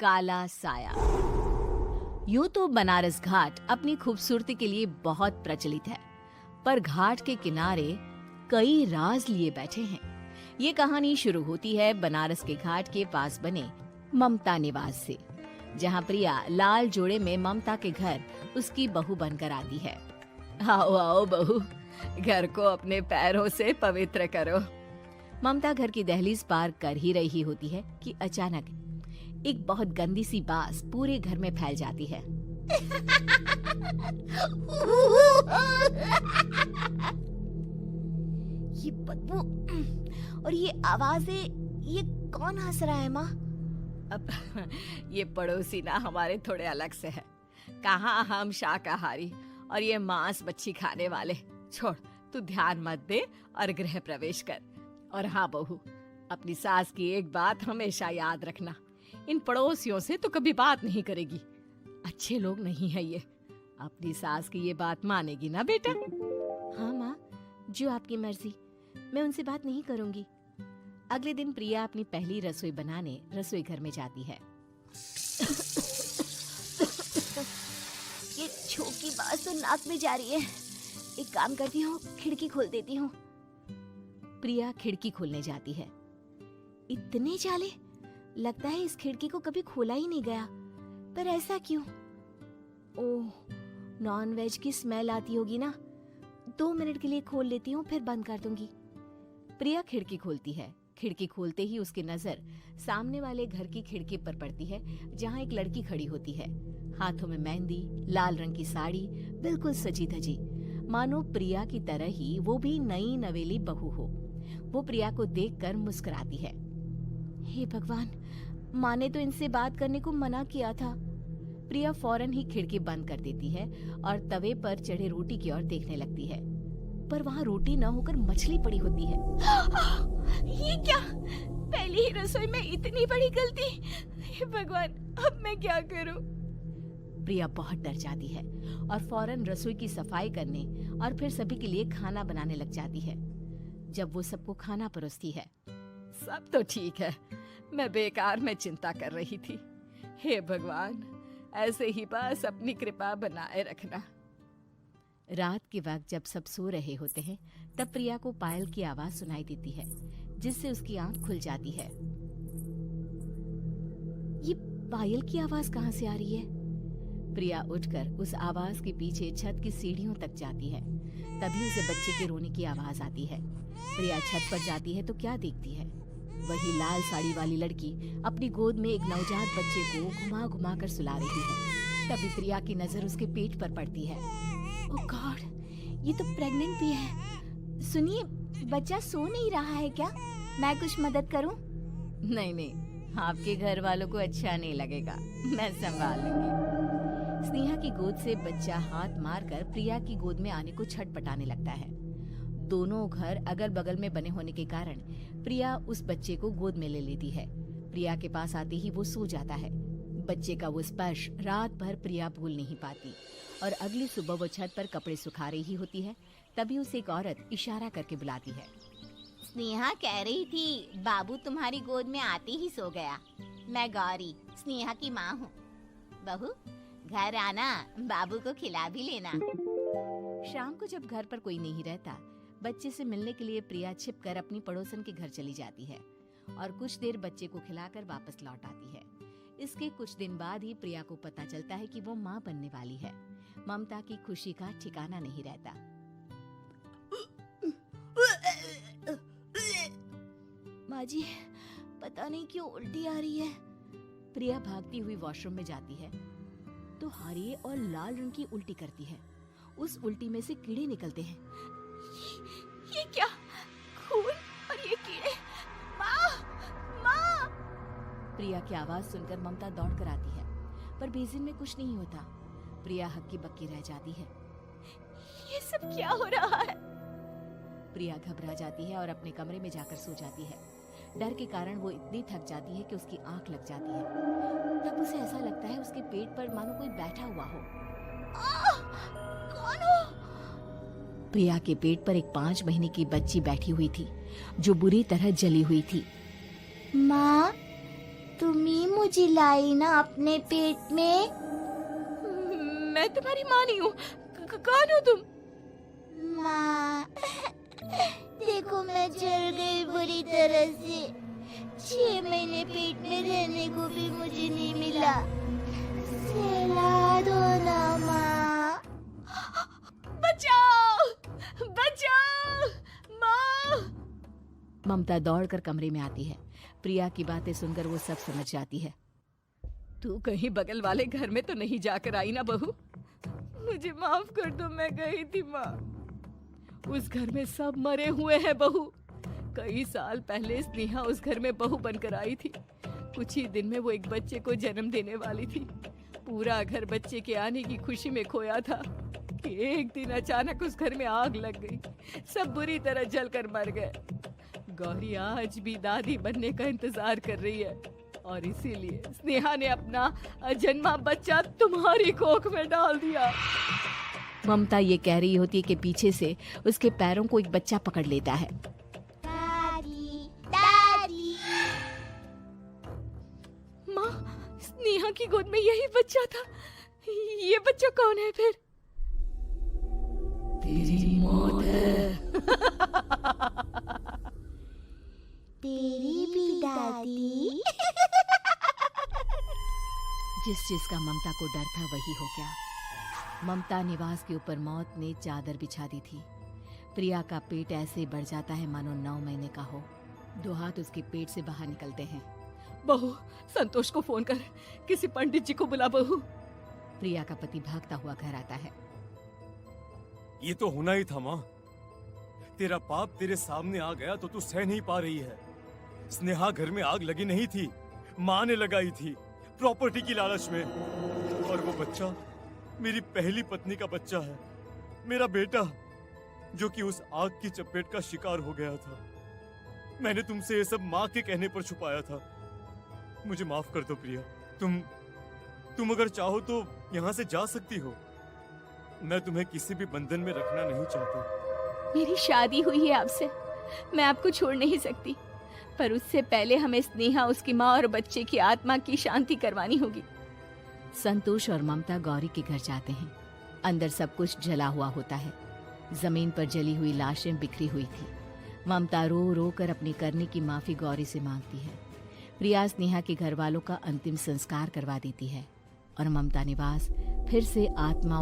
काला साया। यूं तो बनारस घाट अपनी खूबसूरती के लिए बहुत प्रचलित है, पर घाट के किनारे कई राज लिए बैठे हैं। ये कहानी शुरू होती है बनारस के घाट के पास बने ममता निवास से, जहाँ प्रिया लाल जोड़े में ममता के घर उसकी बहू बनकर आती है। आओ आओ बहू, घर को अपने पैरों से पवित्र करो। ममता घर की दहलीज पार कर ही रही होती है कि अचानक एक बहुत गंदी सी बास पूरे घर में फैल जाती है। ये बदबू और ये आवाजें, ये कौन हंस रहा है माँ? अब ये पड़ोसी ना हमारे थोड़े अलग से है। कहाँ हम शाकाहारी और ये मांस मच्छी खाने वाले। छोड़, तू ध्यान मत दे और गृह प्रवेश कर। और हाँ बहू, अपनी सास की एक बात हमेशा याद रखना, इन पड़ोसियों से तो कभी बात नहीं करेगी। अच्छे लोग नहीं है ये। अपनी सास की ये बात मानेगी ना बेटा? हाँ माँ, जो आपकी मर्जी, मैं उनसे बात नहीं करूंगी। अगले दिन प्रिया अपनी पहली रसोई बनाने रसोई घर में जाती है। ये छोकी बात तो नाक में जा रही है। एक काम करती हूँ, खिड़की खोल देती हूँ। प्रिया खिड़की खोलने जाती है। इतने जाले, लगता है इस खिड़की को कभी खोला ही नहीं गया। पर ऐसा क्यों? ओह, नॉन वेज की स्मेल आती होगी ना। 2 मिनट के लिए खोल लेती हूँ, फिर बंद कर दूंगी। प्रिया खिड़की खोलती है। खिड़की खोलते ही उसकी नजर सामने वाले घर की खिड़की पर पड़ती है, जहाँ एक लड़की खड़ी होती है, हाथों में मेहंदी, लाल रंग की साड़ी, बिल्कुल सजी धजी, मानो प्रिया की तरह ही वो भी नई नवेली बहू हो। वो प्रिया को देखकर मुस्कुराती है। हे भगवान, माँ ने तो इनसे बात करने को मना किया था। प्रिया फौरन ही खिड़की बंद कर देती है और तवे पर चढ़े रोटी की ओर देखने लगती है, पर वहाँ रोटी न होकर मछली पड़ी होती है। ये क्या? पहली ही रसोई में इतनी बड़ी गलती। हे भगवान, अब मैं क्या करूं? प्रिया बहुत डर जाती है और फौरन रसोई की सफाई करने और फिर सभी के लिए खाना बनाने लग जाती है। जब वो सबको खाना परोसती है, सब तो ठीक है, मैं बेकार में चिंता कर रही थी। हे भगवान, ऐसे ही बस अपनी कृपा बनाए रखना। रात के वक्त जब सब सो रहे होते हैं, तब प्रिया को पायल की आवाज सुनाई देती है, जिससे उसकी आंख खुल जाती है। ये पायल की आवाज कहाँ से आ रही है? प्रिया उठकर उस आवाज के पीछे छत की सीढ़ियों तक जाती है। तभी उसे बच्चे के रोने की आवाज आती है। प्रिया छत पर जाती है तो क्या देखती है? वही लाल साड़ी वाली लड़की अपनी गोद में एक नवजात बच्चे को घुमा घुमा कर सुला रही है। तभी प्रिया की नजर उसके पेट पर पड़ती है। ओह गॉड, ये तो प्रेग्नेंट भी है। सुनिए, बच्चा सो नहीं रहा है क्या? मैं कुछ मदद करूं? नहीं नहीं, आपके घर वालों को अच्छा नहीं लगेगा, मैं संभाल लूंगी। स्नेहा की गोद से बच्चा हाथ मारकर प्रिया की गोद में आने को छटपटाने लगता है। दोनों घर अगल बगल में बने होने के कारण प्रिया उस बच्चे को गोद में ले लेती है। प्रिया के पास आते ही वो सो जाता है। बच्चे का वो स्पर्श रात भर प्रिया भूल नहीं पाती और अगली सुबह वो छत पर कपड़े सुखा रही होती है। तभी उसे एक औरत इशारा करके बुलाती है। स्नेहा कह रही थी बाबू तुम्हारी गोद में आते ही सो गया। मैं गौरी, स्नेहा की माँ हूँ। बहू, घर आना, बाबू को खिला भी लेना। शाम को जब घर पर कोई नहीं रहता, बच्चे से मिलने के लिए प्रिया छिपकर अपनी पड़ोसन के घर चली जाती है और कुछ देर बच्चे को खिलाकर वापस लौट आती है। इसके कुछ दिन बाद ही प्रिया को पता चलता है कि वो माँ बनने वाली है। ममता की खुशी का ठिकाना नहीं रहता। माँ जी, पता नहीं क्यों उल्टी आ रही है। प्रिया भागती हुई वॉशरूम में जाती है तो हरे और लाल रंग की उल्टी करती है। उस उल्टी में से कीड़े निकलते हैं। ये क्या? खून और ये कीड़े! माँ! माँ! प्रिया की आवाज सुनकर ममता दौड़ कर आती है, पर बेसिन में कुछ नहीं होता। प्रिया हक्की बक्की रह जाती है। ये सब क्या हो रहा है? प्रिया घबरा जाती है और अपने कमरे में जाकर सो जाती है। डर के कारण वो इतनी थक जाती है कि उसकी आंख लग जाती है। तब उसे ऐसा लगता है उसके पेट पर मानो कोई बैठा हुआ हो। कौन हो? प्रिया के पेट पर एक 5 महीने की बच्ची बैठी हुई थी, जो बुरी तरह जली हुई थी। माँ, तुम ही मुझे लाई ना अपने पेट में। मैं तुम्हारी माँ नहीं हूँ। कौन हो तुम? माँ, देखो मैं जल गई बुरी तरह से। 6 महीने पेट में रहने को भी मुझे नहीं मिला। सहला दो ना माँ। बचाओ, बचाओ, माँ। ममता दौड़कर कमरे में आती है। प्रिया की बातें सुनकर वो सब समझ जाती है। तू कहीं बगल वाले घर में तो नहीं जाकर आई ना बहू? मुझे माफ कर दो, मैं गई थी माँ। उस घर में सब मरे हुए हैं बहू। कई साल पहले स्नेहा उस घर में बहू बनकर आई थी। कुछ ही दिन में वो एक बच्चे को जन्म देने वाली थी। पूरा घर बच्चे के आने की खुशी में खोया था कि एक दिन अचानक उस घर में आग लग गई। सब बुरी तरह जलकर मर गए। गौरी आज भी दादी बनने का इंतजार कर रही है और इसीलिए स्नेहा ने अपना अजन्मा बच्चा तुम्हारी कोख में डाल दिया। ममता ये कह रही होती है कि पीछे से उसके पैरों को एक बच्चा पकड़ लेता है। दादी, दादी। माँ, स्नेहा की गोद में यही बच्चा था। ये बच्चा कौन है फिर? तेरी मौत है। तेरी भी दादी। जिस चीज का ममता को डर था वही हो गया। ममता निवास के ऊपर मौत ने चादर बिछा दी थी। प्रिया का पेट ऐसे बढ़ जाता है मानो 9 महीने का हो। 2 हाथ उसके पेट से बाहर निकलते हैं। बहू, संतोष को फोन कर, किसी पंडित जी को बुला बहू। प्रिया का पति भागता हुआ घर आता है। ये तो होना ही था माँ। तेरा पाप तेरे सामने आ गया तो तू सह नहीं पा रही है। स्नेहा घर में आग लगी नहीं थी, माँ ने लगाई थी प्रॉपर्टी की लालच में। और वो बच्चा मेरी पहली पत्नी का बच्चा है, मेरा बेटा, जो कि उस आग की चपेट का शिकार हो गया था। मैंने तुमसे ये सब माँ के कहने पर छुपाया था। मुझे माफ कर दो प्रिया। तुम अगर चाहो तो यहाँ से जा सकती हो। मैं तुम्हें किसी भी बंधन में रखना नहीं चाहता। मेरी शादी हुई है आपसे, मैं आपको छोड़ नहीं सकती, पर उससे पहले हमें स्नेहा, उसकी माँ और बच्चे की आत्मा की शांति करवानी होगी। संतोष और ममता गौरी के घर जाते हैं। अंदर सब कुछ जला हुआ होता है। जमीन पर जली हुई लाशें बिखरी हुई थी। ममता रो रो कर अपनी करने की माफी गौरी से मांगती है। प्रिया स्नेहा के घर वालों का अंतिम संस्कार करवा देती है और ममता निवास फिर से आत्माओं